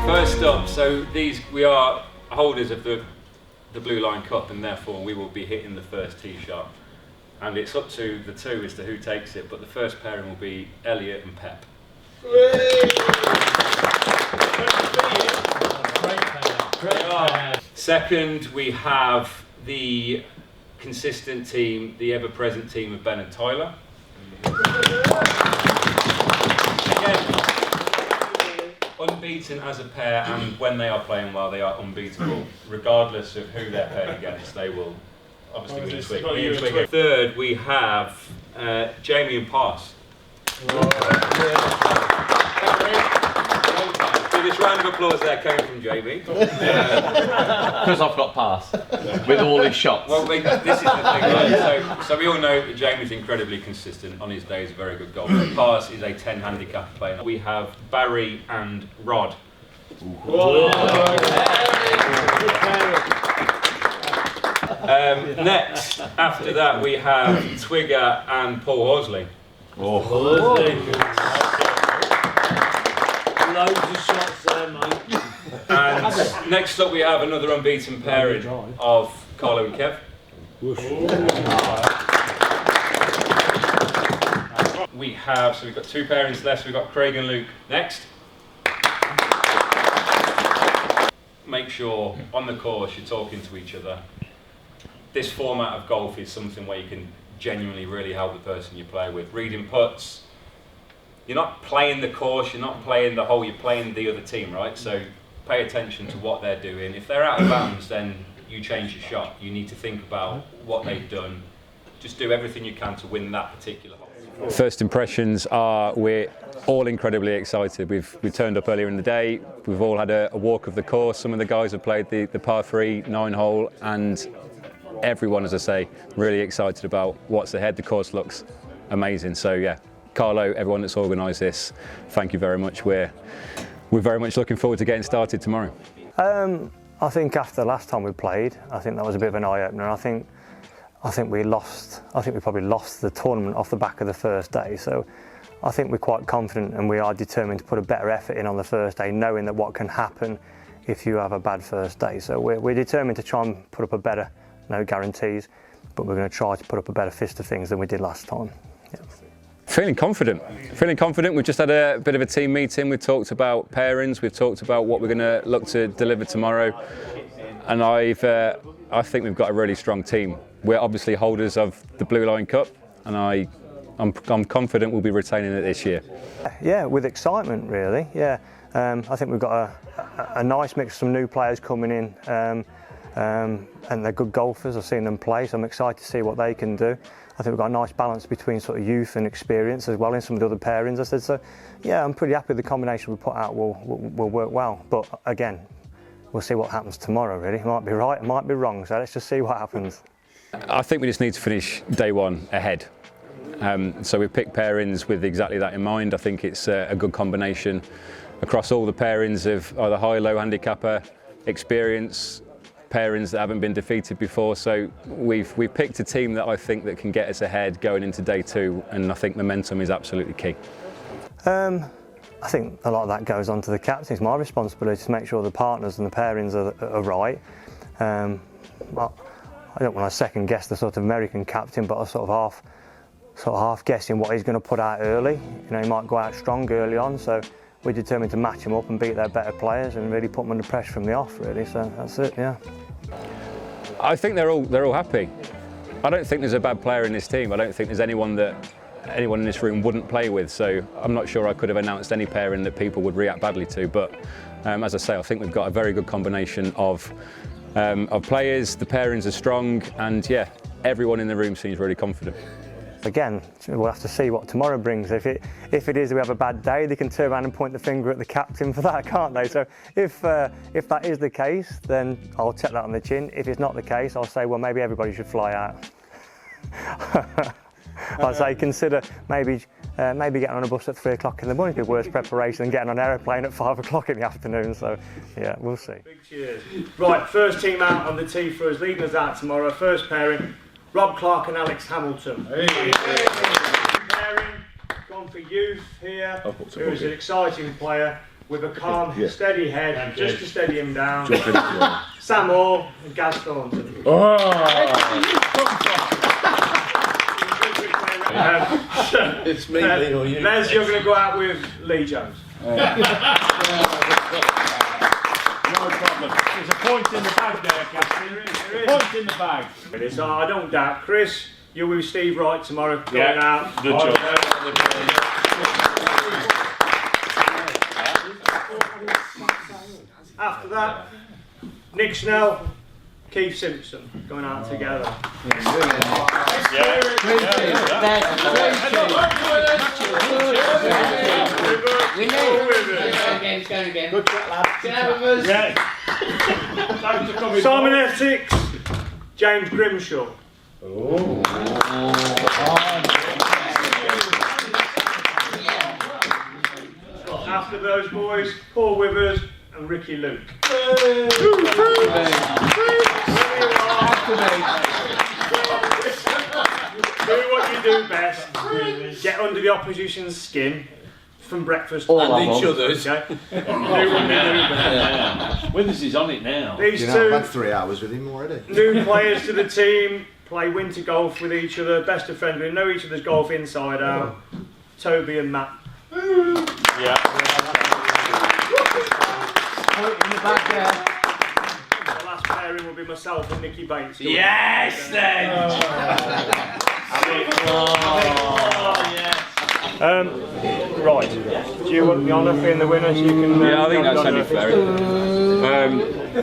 First up, so we are holders of the Blue Line Cup, and therefore we will be hitting the first tee shot. And it's up to the two as to who takes it, but the first pairing will be Elliot and Pep. Great. Second, we have the consistent team, the ever-present team of Ben and Tyler. Again, unbeaten as a pair, and when they are playing well, they are unbeatable. Regardless of who they're paired against, they will obviously win this week. Third, we have Jamie and Pass. This round of applause there came from Jamie. Because I've got Pass with all his shots. Well, this is the thing, right? So we all know that Jamie's incredibly consistent. On his day, he's a very good golfer. Pass is a 10 handicap player. We have Barry and Rod. Next, after that, we have Twigger and Paul Horsley. Loads of shots there, mate. And next up we have another unbeaten pairing of Carlo and Kev. We've got two pairings left, we've got Craig and Luke next. Make sure on the course you're talking to each other. This format of golf is something where you can genuinely really help the person you play with. Reading putts. You're not playing the course, you're not playing the hole, you're playing the other team, right? So pay attention to what they're doing. If they're out of bounds, then you change your shot. You need to think about what they've done. Just do everything you can to win that particular hole. First impressions are we're all incredibly excited. We turned up earlier in the day, we've all had a walk of the course. Some of the guys have played the par 3 9-hole, and everyone, as I say, really excited about what's ahead. The course looks amazing, so yeah. Carlo, everyone that's organised this, thank you very much. We're very much looking forward to getting started tomorrow. I think after the last time we played, I think that was a bit of an eye-opener. I think we probably lost the tournament off the back of the first day. So I think we're quite confident, and we are determined to put a better effort in on the first day, knowing that what can happen if you have a bad first day. So we're determined to try and put up a better, no guarantees, but we're going to try to put up a better fist of things than we did last time. Yeah. Feeling confident. We've just had a bit of a team meeting. We've talked about pairings. We've talked about what we're going to look to deliver tomorrow. And I think we've got a really strong team. We're obviously holders of the Blue Line Cup, and I'm confident we'll be retaining it this year. Yeah, with excitement, really. Yeah, I think we've got a nice mix of some new players coming in, and they're good golfers. I've seen them play, so I'm excited to see what they can do. I think we've got a nice balance between sort of youth and experience as well in some of the other pairings. I said, so yeah, I'm pretty happy with the combination we put out will work well. But again, we'll see what happens tomorrow, really. It might be right, it might be wrong, so let's just see what happens. I think we just need to finish day one ahead. So we've picked pairings with exactly that in mind. I think it's a good combination across all the pairings of either high, low handicapper, experience, pairings that haven't been defeated before. So we've picked a team that I think that can get us ahead going into day two, and I think momentum is absolutely key. I think a lot of that goes on to the captain. It's my responsibility to make sure the partners and the pairings are right. I don't want to second guess the sort of American captain, but I sort of half guessing what he's going to put out early. You know, he might go out strong early on, so we're determined to match him up and beat their better players and really put them under pressure from the off, really. So that's it, yeah. I think they're all happy. I don't think there's a bad player in this team. I don't think there's anyone in this room wouldn't play with. So I'm not sure I could have announced any pairing that people would react badly to. But as I say, I think we've got a very good combination of players. The pairings are strong, and yeah, everyone in the room seems really confident. Again, we'll have to see what tomorrow brings. If it is we have a bad day, they can turn around and point the finger at the captain for that, can't they? So if that is the case, then I'll take that on the chin. If it's not the case, I'll say, well, maybe everybody should fly out. I'd say consider maybe getting on a bus at 3 o'clock in the morning would be worse preparation than getting on an aeroplane at 5 o'clock in the afternoon. So yeah, we'll see. Big cheers. Right, first team out on the tee for us, leading us out tomorrow. First pairing, Rob Clark and Alex Hamilton. Hey. Pairing, gone for youth here, who is an exciting player. with a calm, steady head, just to steady him down. Sam Orr and Gaz Thornton. It's me, Lee, or you. Les, you're going to go out with Lee Jones. No problem. There's a point in the bag there, Captain. Point in the bag. It is, I don't doubt. Chris, you're with Steve Wright tomorrow. Going out. Good job. After that, Nick Snell, Keith Simpson, going out together. Good chat, lad. Simon Essex, James Grimshaw. After those boys, Paul Withers and Ricky Luke. Do what you do best. Get under the opposition's skin from breakfast And each other's. Okay? Do what you do best. Withers is on it now. These You know, I've two had 3 hours with him already. new players to the team play winter golf with each other, best of friends. We know each other's golf inside out. Toby and Matt. Yeah. Point in the back there. The last pairing will be myself and Nicky Bates. Yes, then. Right. Do you want the honour for being the winner? So you can. Yeah, I think that's only fair.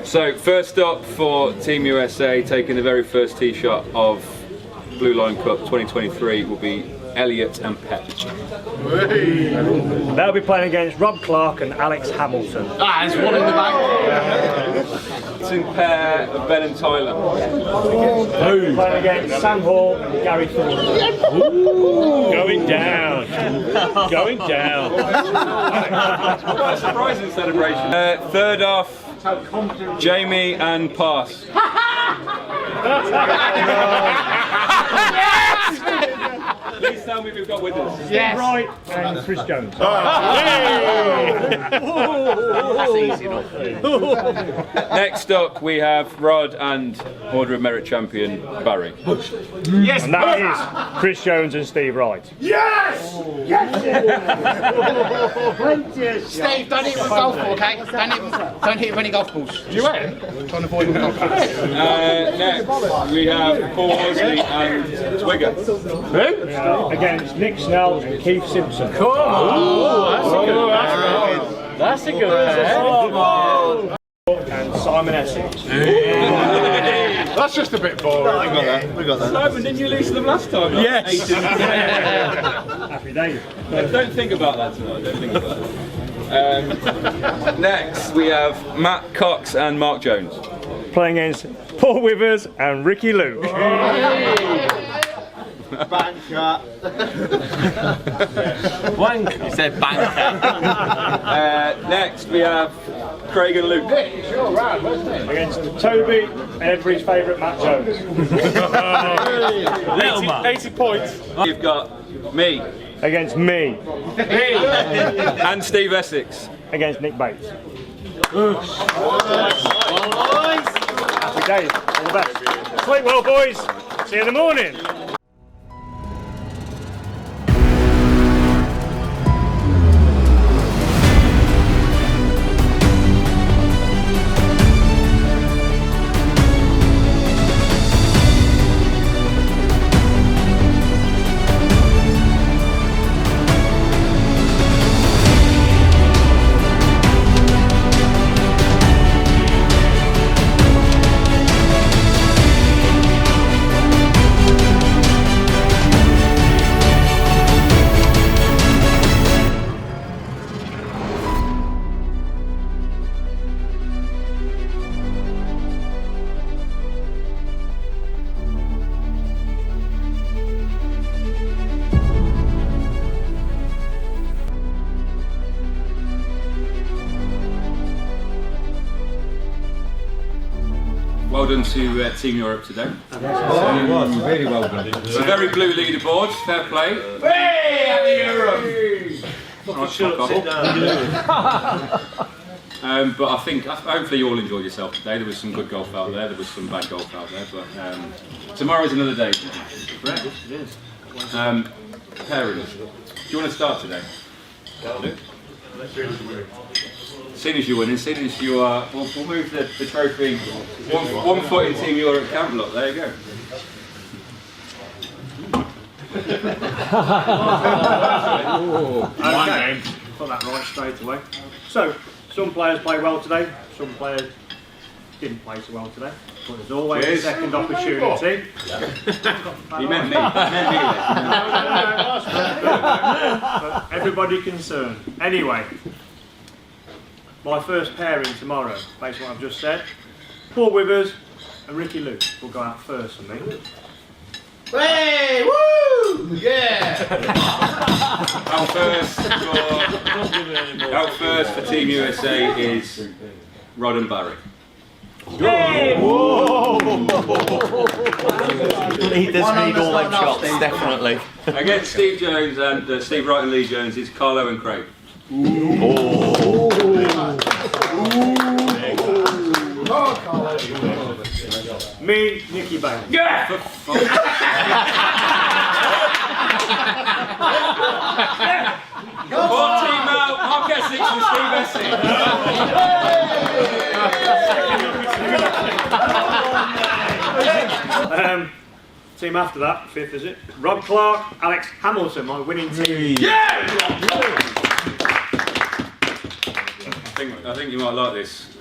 So first up for Team USA, taking the very first tee shot of Blue Line Cup 2023 will be Elliot and Pep. They'll be playing against Rob Clark and Alex Hamilton. There's one in the back. Team pair of Ben and Tyler. They'll be playing against Sam Hall and Gary Thornton. Going down. Going down. Quite a surprising celebration. Third off, Jamie and Pass. Please tell me we've got with us. Yes. Right. And Chris Jones. That's easy enough. Next up, we have Rod and Order of Merit champion Barry. Yes. And that is Chris Jones and Steve Wright. Yes! Steve, don't hit with golf ball, okay? Don't hit with any golf balls. Do you reckon? Trying to avoid the golf balls. Next, we have Paul Horsley and Twigger. Who? Against Nick Snell and Keith Simpson. Come on. That's a good pair. And Simon Essex. That's just a bit boring. We got that. Simon, didn't you lose to them last time? Yes. Happy days. Don't think about that tonight. Don't think about that. Next, we have Matt Cox and Mark Jones. Playing against Paul Withers and Ricky Luke. Banker. Wanker. He said banker. Next, we have Craig and Luke. Against Toby and everybody's favourite Matt Jones. 80 points. You've got me Against me. and Steve Essex. Against Nick Bates. Happy days. All the best. Sleep well, boys. See you in the morning. Well done to Team Europe today. It was really well done. It's a very blue leaderboard, fair play. Hey, Europe! Sit down. But I think hopefully you all enjoyed yourself today. There was some good golf out there. There was some bad golf out there. But tomorrow's another day. Correct, it is. Parents, do you want to start today? Seeing as you're winning, seeing as you are, we'll move the trophy one foot in Team Europe camp. Look, there you go. Okay, put that right straight away. So, some players play well today, some players didn't play so well today. But there's always a second opportunity. You meant me. But everybody concerned. Anyway, my first pairing tomorrow, based on what I've just said, Paul Withers and Ricky Luke will go out first for me. Hey, woo! Yeah! Out first for Team USA is Rod and Barry. Hey! He does need all them shots, definitely. Against Steve Jones and Steve Wright and Lee Jones is Carlo and Craig. Me, Nicky Bates. Yeah! Team out, Mark Essex and Steve Essex. Team after that, fifth is it? Rob Clark, Alex Hamilton, my winning team. Yeah! I think you might like this.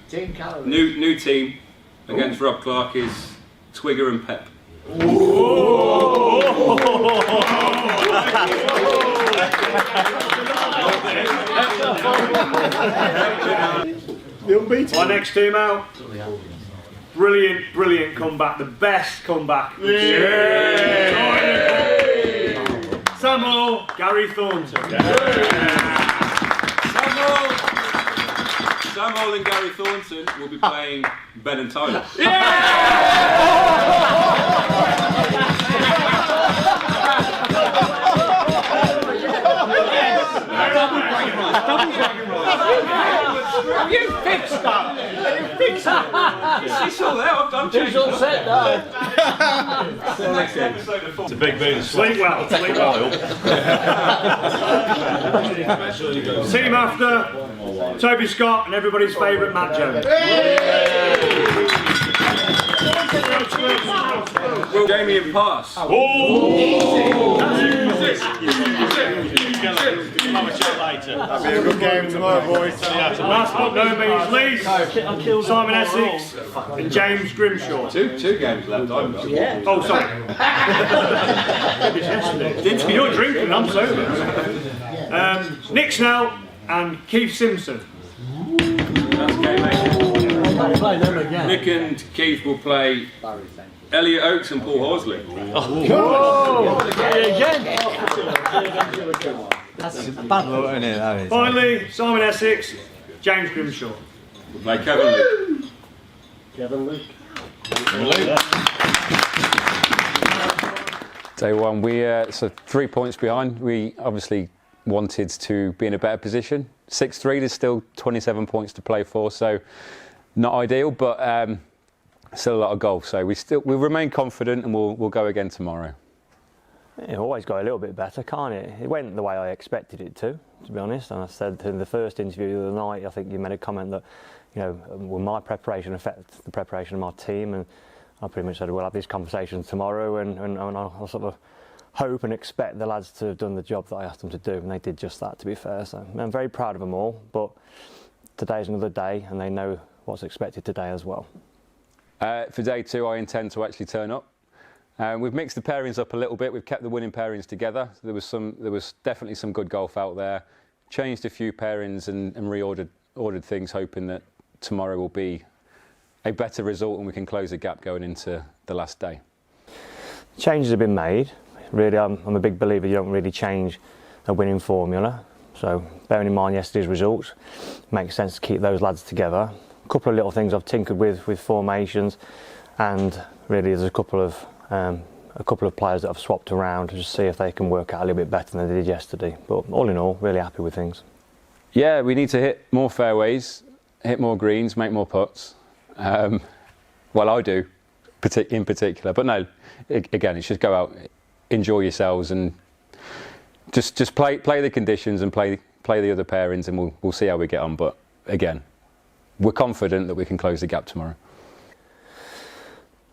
Team Calories. New team against Rob Clark is Twigger and Pep. My next team out. Brilliant comeback. The best comeback. Samuel, Gary Thornton. Samuel and Gary Thornton will be playing Ben and Tyler. You fixed that! You fixed it! It's all there, I'm Who's all set now? It's a big bean. Sleep well. Team after, Toby Scott and everybody's favourite Matt Jones. Will Damien pass? Have a chat later. That'll be a good game tomorrow, boys. Last but no means least, Simon Essex and James Grimshaw. Two games left, I've got. Yeah. Oh, sorry. You're drinking, I'm sober. Nick Snell and Keith Simpson. That's game 8. Play them again. Nick and Keith will play Elliot Oakes and Paul Horsley. That's a bad look, isn't it? That is. Finally, Simon Essex, James Grimshaw. We'll play Kevin Luke. Kevin Luke. Day one, so 3 points behind. We obviously wanted to be in a better position. 6-3, there's still 27 points to play for, so not ideal, but still a lot of golf. So we remain confident, and we'll go again tomorrow. It always got a little bit better, can't it? It went the way I expected it to be honest. And I said in the first interview the other night, I think you made a comment that, will my preparation affect the preparation of my team? And I pretty much said, we'll have these conversations tomorrow, and I'll sort of hope and expect the lads to have done the job that I asked them to do, and they did just that, to be fair. So I'm very proud of them all, but today's another day, and they know what's expected today as well. For day two, I intend to actually turn up. We've mixed the pairings up a little bit. We've kept the winning pairings together. There was definitely some good golf out there. Changed a few pairings and ordered things, hoping that tomorrow will be a better result and we can close the gap going into the last day. Changes have been made. Really, I'm a big believer you don't really change a winning formula. So bearing in mind yesterday's results, it makes sense to keep those lads together. A couple of little things I've tinkered with formations, and really there's a couple of a couple of players that have swapped around to just see if they can work out a little bit better than they did yesterday. But all in all, really happy with things. Yeah, we need to hit more fairways, hit more greens, make more putts. Well, I do, in particular. But no, again, it's just go out, enjoy yourselves, and just play the conditions and play the other pairings, and we'll see how we get on. But again, we're confident that we can close the gap tomorrow.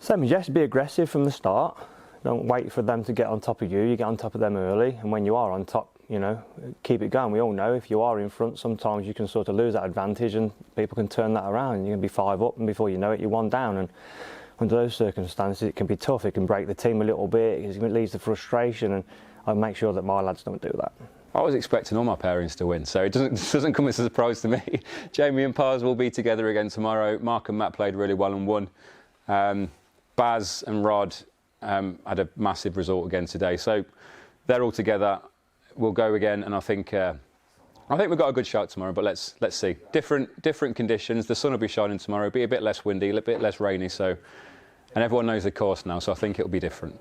Same as yes, be aggressive from the start. Don't wait for them to get on top of you. You get on top of them early, and when you are on top, you know, keep it going. We all know if you are in front, sometimes you can sort of lose that advantage, and people can turn that around. You can be 5 up, and before you know it, you're 1 down. And under those circumstances, it can be tough. It can break the team a little bit. It leads to frustration, and I make sure that my lads don't do that. I was expecting all my pairings to win, so it doesn't come as a surprise to me. Jamie and Pars will be together again tomorrow. Mark and Matt played really well and won. Baz and Rod had a massive result again today, so they're all together. We'll go again, and I think we've got a good shot tomorrow. But let's see. Different conditions. The sun will be shining tomorrow. Be a bit less windy, a bit less rainy. So, and everyone knows the course now, so I think it'll be different.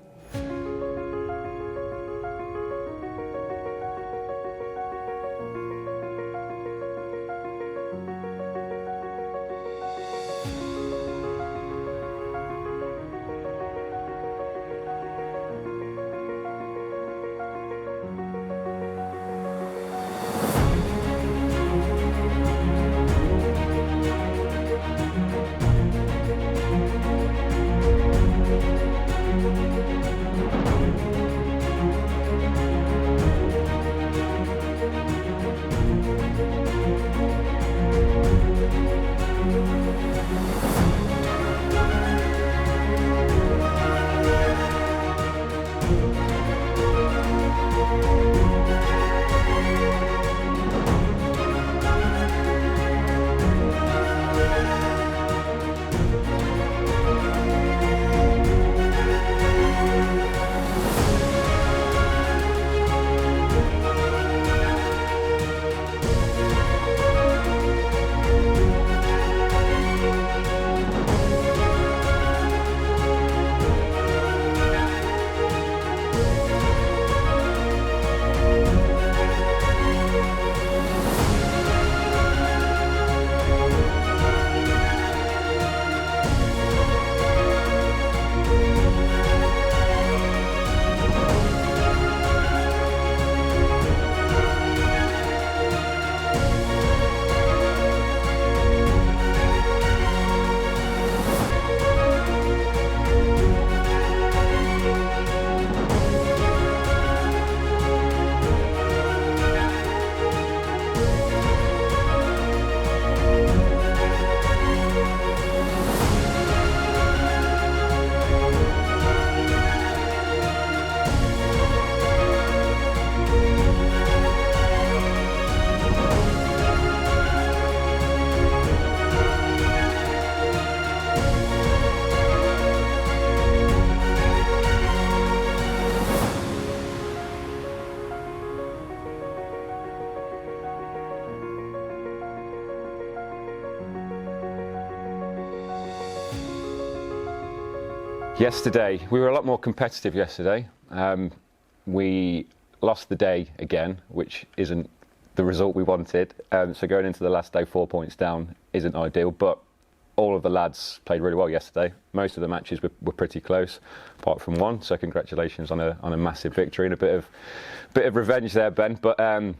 Yesterday, we were a lot more competitive yesterday. We lost the day again, which isn't the result we wanted. So going into the last day 4 points down isn't ideal, but all of the lads played really well yesterday. Most of the matches were pretty close, apart from one. So congratulations on a massive victory and a bit of revenge there, Ben. But no,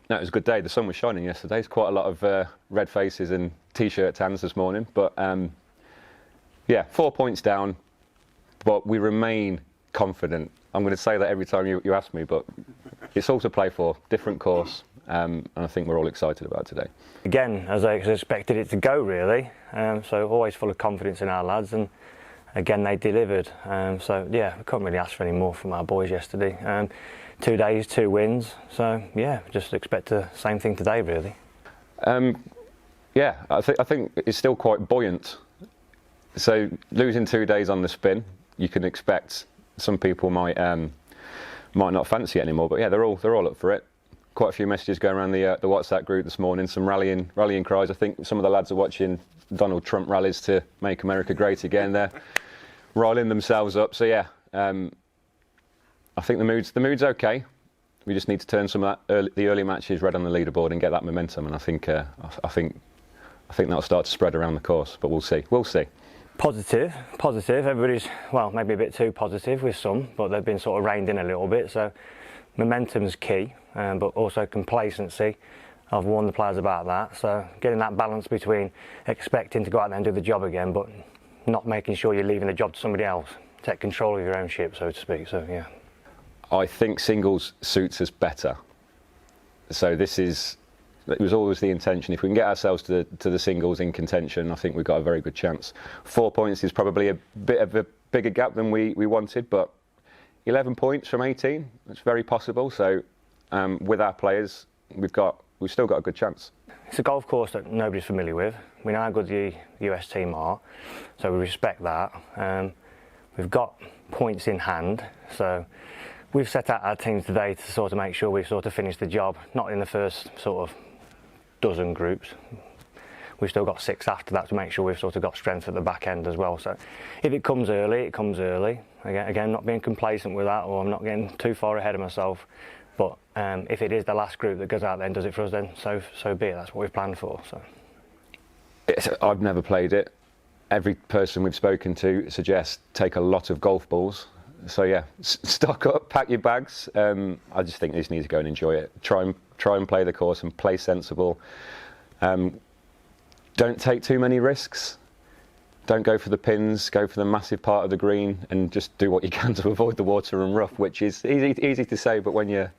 it was a good day. The sun was shining yesterday. There's quite a lot of red faces and t-shirt tans this morning. But yeah, 4 points down. But we remain confident. I'm going to say that every time you ask me, but it's all to play for, different course, and I think we're all excited about today. Again, as I expected it to go, really. So always full of confidence in our lads, and again they delivered. So yeah, we couldn't really ask for any more from our boys yesterday. 2 days, 2 wins. So yeah, just expect the same thing today, really. Yeah, I think it's still quite buoyant. So losing 2 days on the spin, you can expect some people might not fancy it anymore. But yeah, they're all up for it. Quite a few messages going around the WhatsApp group this morning. Some rallying cries. I think some of the lads are watching Donald Trump rallies to make America great again. They're riling themselves up. So yeah, I think the mood's okay. We just need to turn some of the early matches red on the leaderboard and get that momentum. And I think that'll start to spread around the course. But we'll see. We'll see. Positive. Everybody's, well, maybe a bit too positive with some, but they've been sort of reined in a little bit. So momentum's key, but also complacency. I've warned the players about that. So getting that balance between expecting to go out there and do the job again, but not making sure you're leaving the job to somebody else. Take control of your own ship, so to speak. So yeah. I think singles suits us better. So it was always the intention. If we can get ourselves to the singles in contention, I think we've got a very good chance. 4 points is probably a bit of a bigger gap than we wanted, but 11 points from 18, that's very possible. So with our players, we've still got a good chance. It's a golf course that nobody's familiar with. We know how good the US team are, so we respect that. We've got points in hand, so we've set out our teams today to sort of make sure we sort of finish the job, not in the first sort of dozen groups. We've still got 6 after that to make sure we've sort of got strength at the back end as well. So if it comes early, it comes early. Again, not being complacent with that, or I'm not getting too far ahead of myself. But if it is the last group that goes out there and does it for us, then so be it. That's what we've planned for. So I've never played it. Every person we've spoken to suggests take a lot of golf balls. So yeah, stock up, pack your bags. I just think they just need to go and enjoy it. Try and play the course and play sensible. Don't take too many risks. Don't go for the pins. Go for the massive part of the green and just do what you can to avoid the water and rough, which is easy to say, but when you're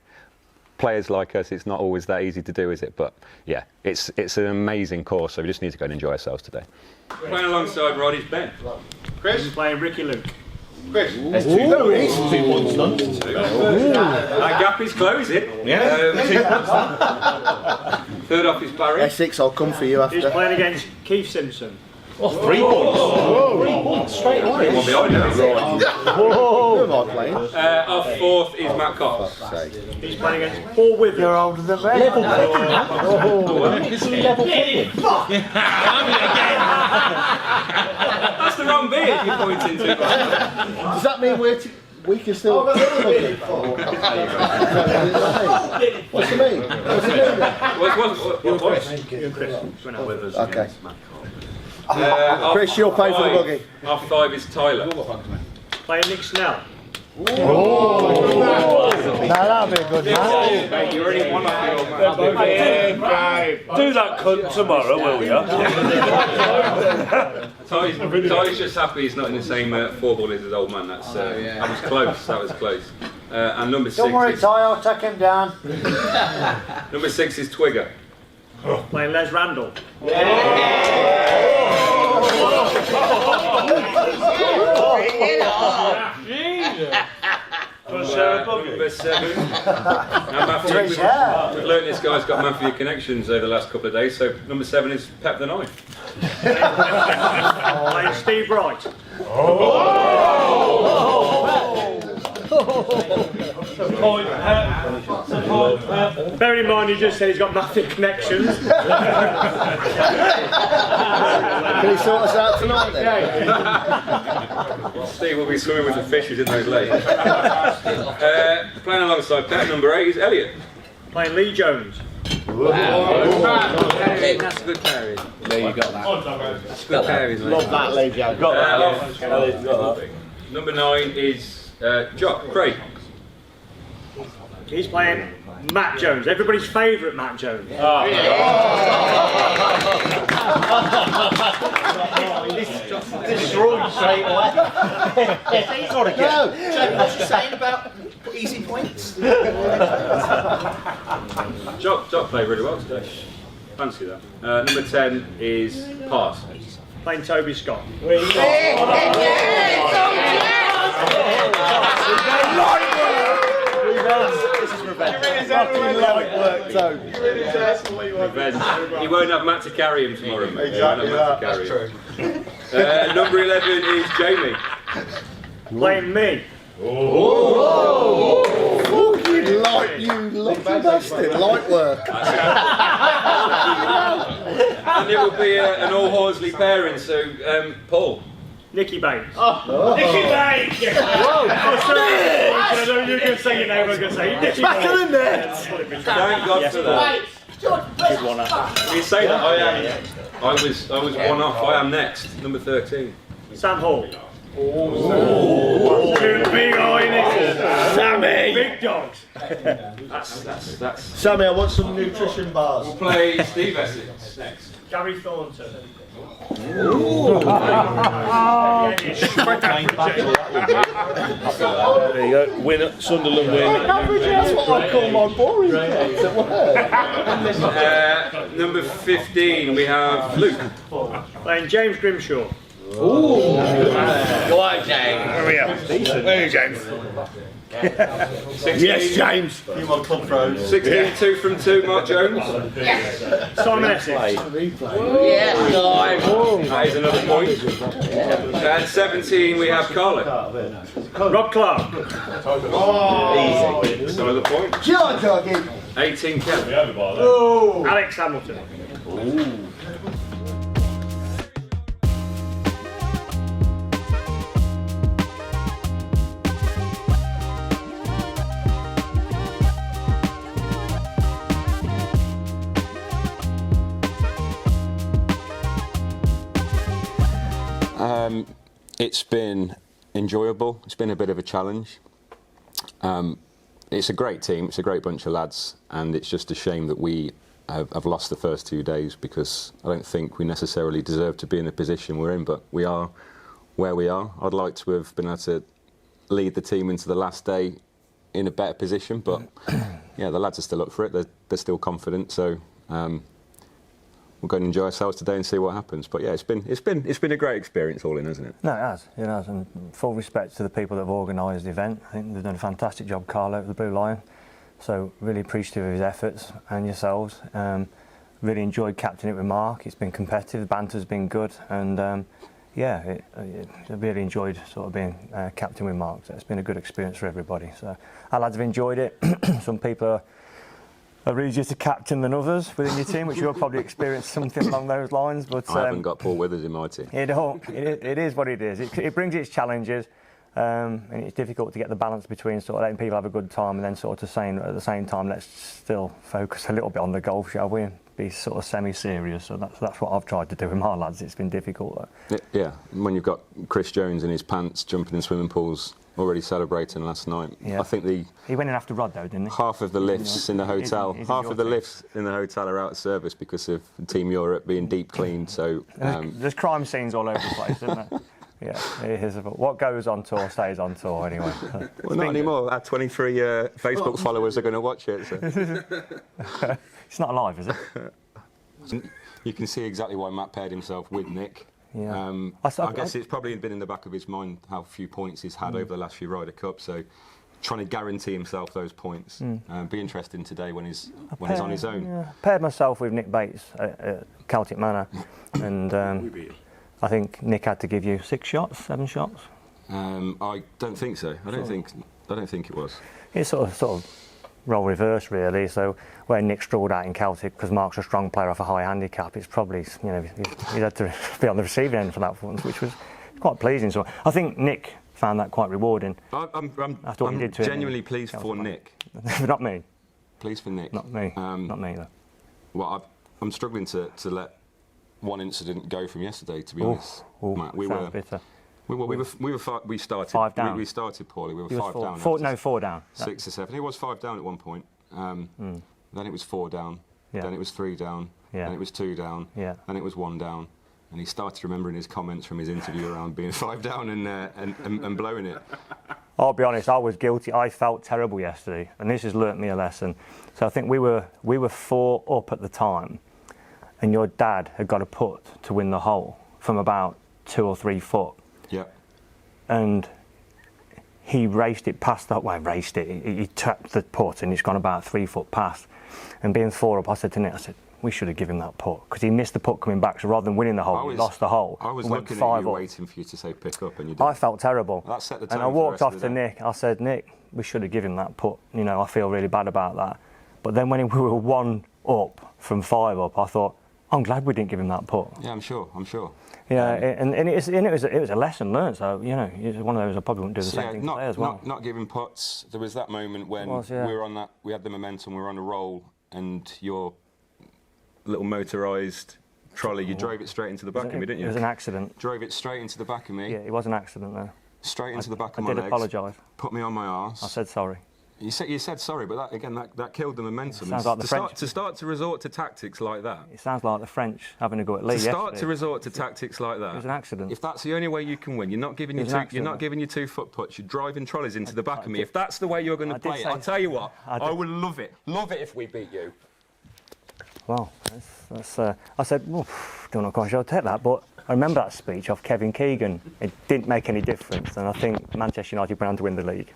players like us, it's not always that easy to do, is it? But yeah, it's an amazing course, so we just need to go and enjoy ourselves today. Playing alongside Rod is Ben. Chris playing Ricky Luke. Chris. There's 2 points. 2 points done. That gap is closing. Third off is Barry. Essex, I'll come for you after. He's playing against Keith Simpson. Oh, 3 points. 3 points straight away. One behind now. Who am I playing? Our fourth is Matt Cox. He's playing against Paul Withers. You're older than me. Level picking. Is he level picking? That's the wrong beard you're pointing to. Does that mean we can still... What's the mean? What? Okay. Chris, you'll pay for the buggy. Our 5 is Tyler. Playing Nick Snell. That'll be a good match. You already won off the old man. Do that cunt tomorrow, will you? Tyler's just happy he's not in the same 4-ball as his old man. That was close. That was close. And number 6. Don't worry, Ty, I'll take him down. Number 6 is Twigger. Playing Les Randall. Number 7. Now Matthew, we've learned this guy's got Matthew connections over the last couple of days, so number 7 is Pep the Knife. Playing Steve Wright. Bear in mind, he just said he's got Matthew connections. Can he sort us out tonight then? Steve will be swimming with the fishes in those lakes. Playing alongside Pep, number 8 is Elliot. Playing Lee Jones. That's a good pairing. There you got that. That's a good pairing. Love that, Lee Jones. Got that. Number 9 is Jock Craig. He's playing Matt Jones, everybody's favourite Matt Jones. Destroyed straight away. Got to get. What you saying about easy points? Jock played really well today. Fancy that. Number 10 is Pass. Playing Toby Scott. This is revenge. Fucking light work, Toby. Revenge. He won't have Matt to carry him tomorrow, mate. Exactly that. That's true. Number 11 is Jamie. Playing me. Fucking light, you lucky bastard. Light work. And it will be an all Horsley pairing, so Paul. Nicky Bates. Nicky Bates! I know you were going to say your name, I was going to say Nicky Back in the net! Thank God for that. Good one, You say that? I was one off. I am next, number 13. Sam Hall. Two big eye Sammy! big dogs. That's. Sammy, I want some nutrition bars. We'll play Steve Essex next. Gary Thornton. There you go. Win, Sunderland win. That's what I call my boring parts at work. Number 15, we have Luke. Playing James Grimshaw. Go on, James. Hurry up. Hey, James. 16, Yes, James. You my club pros. 16, 2 from 2, Mark Jones. Simon Essex. Yeah, guys. That is another point. And 17, we have Carlo. Rob Clark. Easy. Another point. John Doggy. 18, Kevin. Alex Hamilton. It's been enjoyable. It's been a bit of a challenge. It's a great team. It's a great bunch of lads, and it's just a shame that we have lost the first 2 days, because I don't think we necessarily deserve to be in the position we're in, but we are where we are. I'd like to have been able to lead the team into the last day in a better position, but yeah, the lads are still up for it. They're still confident, so. We'll go and enjoy ourselves today and see what happens. But yeah, it's been a great experience all in, hasn't it? No, it has. It has. And full respect to the people that have organised the event. I think they've done a fantastic job, Carlo, at the Blue Lion. So really appreciative of his efforts and yourselves. Really enjoyed captaining it with Mark. It's been competitive. The banter's been good, and yeah, I really enjoyed sort of being captain with Mark. So it's been a good experience for everybody. So our lads have enjoyed it. Some people are easier to captain than others within your team, which you'll probably experience something along those lines. But I haven't got Paul Withers in my team. It is what it is. It brings its challenges, and it's difficult to get the balance between sort of letting people have a good time and then sort of saying at the same time, let's still focus a little bit on the golf, shall we? Be sort of semi-serious. So that's what I've tried to do with my lads. It's been difficult. Yeah, when you've got Chris Jones in his pants jumping in swimming pools, already celebrating last night. Yeah. I think he went in after Rod though, didn't he? Half of the lifts in the hotel, half of the lifts in the hotel are out of service because of Team Europe being deep cleaned. So there's crime scenes all over the place, isn't there? Yeah, it is. What goes on tour stays on tour anyway. Well, not anymore. Our 23 Facebook followers are going to watch it. So. It's not live, is it? You can see exactly why Matt paired himself with Nick. Yeah. I guess it's probably been in the back of his mind how few points he's had over the last few Ryder Cups. So trying to guarantee himself those points. Be interesting today when he's on his own. Yeah. Paired myself with Nick Bates at Celtic Manor, and I think Nick had to give you 6 shots, 7 shots. I don't think so. I don't think it was. It's sort of role reverse really. So where Nick struggled out in Celtic because Mark's a strong player off a high handicap, it's probably he had to be on the receiving end for that once, which was quite pleasing. So I think Nick found that quite rewarding. I'm did to genuinely pleased for Nick. Not me. Pleased for Nick. Not me. Not me though. Well, I'm struggling to let one incident go from yesterday. To be honest, Matt, we bitter. We started 5 down. We started poorly. We were 5 down. 4 down. 6 or 7. It was 5 down at one point. Then it was 4 down. Yeah. Then it was 3 down. Yeah. Then it was 2 down. Yeah. Then it was 1 down. And he started remembering his comments from his interview around being 5 down and blowing it. I'll be honest, I was guilty. I felt terrible yesterday, and this has learnt me a lesson. So I think we were 4 up at the time, and your dad had got a putt to win the hole from about 2 or 3 foot. Yeah. And he raced it past that. Well, raced it. He tapped the putt, and it's gone about 3 foot past. And being 4 up, I said to Nick, we should have given that putt because he missed the putt coming back. So rather than winning the hole, he lost the hole. I was went looking 5 at you, up. waiting for you to say pick up, and you didn't. I felt terrible. That set the tone. And I walked off to Nick. I said, Nick, we should have given that putt. I feel really bad about that. But then when we were 1 up from 5 up, I thought, I'm glad we didn't give him that putt. Yeah, I'm sure. Yeah, and it was a lesson learned. So it's one of those I probably wouldn't do the same thing today as well. Not giving putts. There was that moment when we were on that. We had the momentum. We were on a roll, and your little motorised trolley. You drove it straight into the back of me, didn't you? It was an accident. Drove it straight into the back of me. Yeah, it was an accident though. Straight into the back of my legs. I did apologise. Put me on my arse. I said sorry. You said sorry, but that killed the momentum. Sounds like the French. To start to resort to tactics like that. It sounds like the French having a go at Lee. To start to resort to tactics like that. It was an accident. If that's the only way you can win, you're not giving your 2-foot putts. You're driving trolleys into the back of me. If that's the way you're going to play it, I'll tell you what. I would love it. Love it if we beat you. Well, I said, well, don't know quite sure I'll take that, but I remember that speech of Kevin Keegan. It didn't make any difference, and I think Manchester United went on to win the league.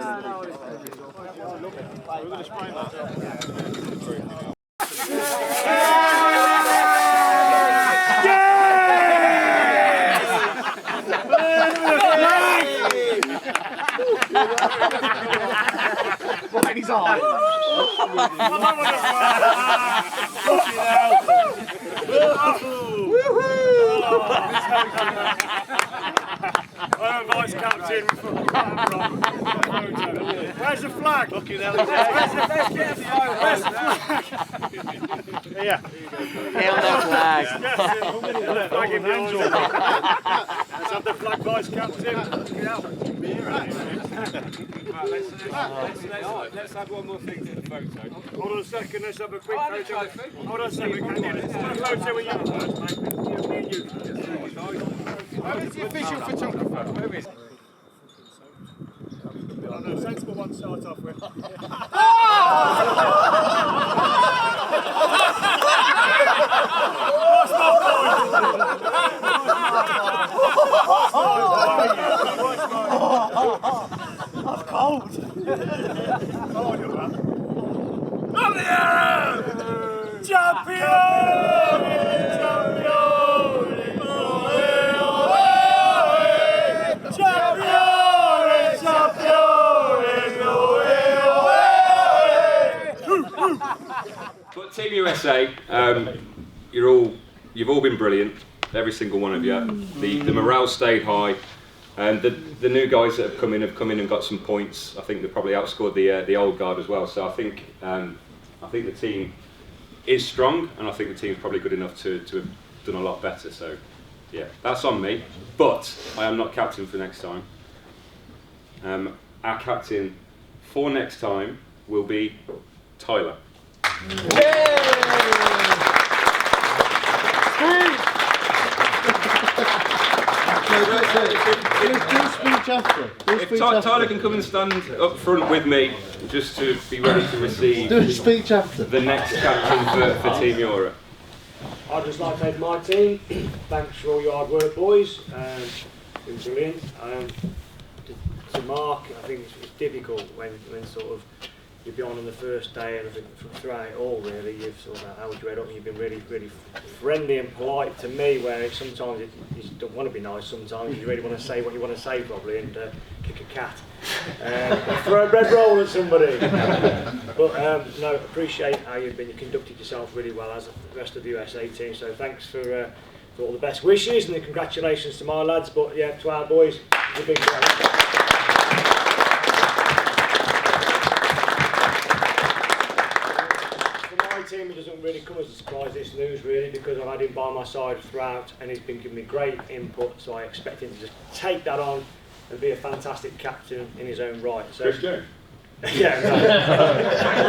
Right in his eye. I'm vice captain. Where's the flag? Fucking hell. Where's the flag? Here. Hail the flag. Flag in behind you. Let's have the flag, vice captain. Let's have one more thing to the photo. Hold on a second, let's have a quick photo. Hold on a second, let's have a photo with you first, mate. Me and you. Where is the official photographer? Where is he? A sensible one to start off with. That's cold. But Team USA, you've all been brilliant, every single one of you. The morale stayed high, and the new guys that have come in and got some points. I think they probably outscored the old guard as well. So I think the team is strong, and I think the team's probably good enough to have done a lot better. So yeah, that's on me. But I am not captain for next time. Our captain for next time will be Tyler. If Tyler can come and stand up front with me, just to be ready to receive the next captain for Team Europe. I'd just like to say to my team, thanks for all your hard work, boys. It's been brilliant. To Mark, I think it's difficult when sort of you've been on the first day, and I think throughout it all really, you've sort of held your head up and you've been really, really friendly and polite to me, where sometimes you just don't want to be nice, sometimes you really want to say what you want to say probably, and kick a cat, throw a bread roll at somebody. But no, appreciate how you conducted yourself really well as the rest of the USA team, so thanks for all the best wishes and the congratulations to my lads, but yeah, to our boys, it's a big day. Team, it doesn't really come as a surprise, this news really, because I've had him by my side throughout and he's been giving me great input, so I expect him to just take that on and be a fantastic captain in his own right. So, Chris Jones. Yeah, no.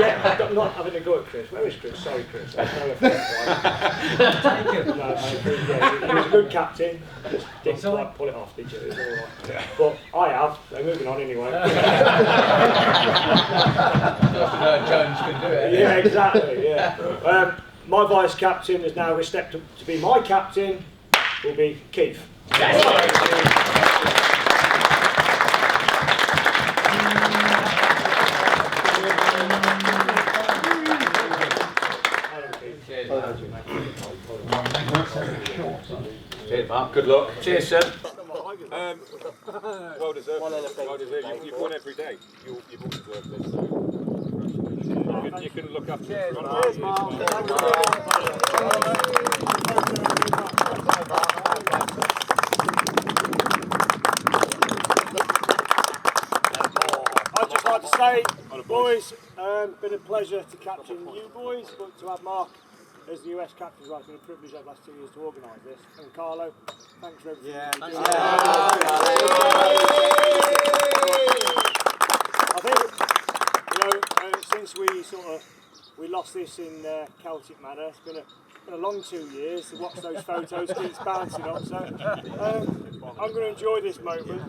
Yeah, I'm not having a go at Chris. Where is Chris? Sorry, Chris. That's no offence. Right? No, yeah, he was a good captain. Just didn't quite pull it off, did you? It was all right. But I have. So moving on anyway. Jones can do it. Yeah, exactly. Yeah. My vice captain has now stepped up to be my captain. Will be Keith. Cheers, Mark. Good luck. Cheers, sir. Well deserved. Well deserved. You've won every day. You've all deserved this. You can look after Cheers, Mark. Cheers, Mark. I'd just like to say, boys, been a pleasure to captain you boys, but to have Mark as the US captain as well, it's been a privilege over the last 2 years to organise this. And Carlo, thanks for everything. Yeah, thanks. I think, since we lost this in Celtic Manor, it's been a long 2 years to watch those photos keeps bouncing up. So I'm going to enjoy this moment.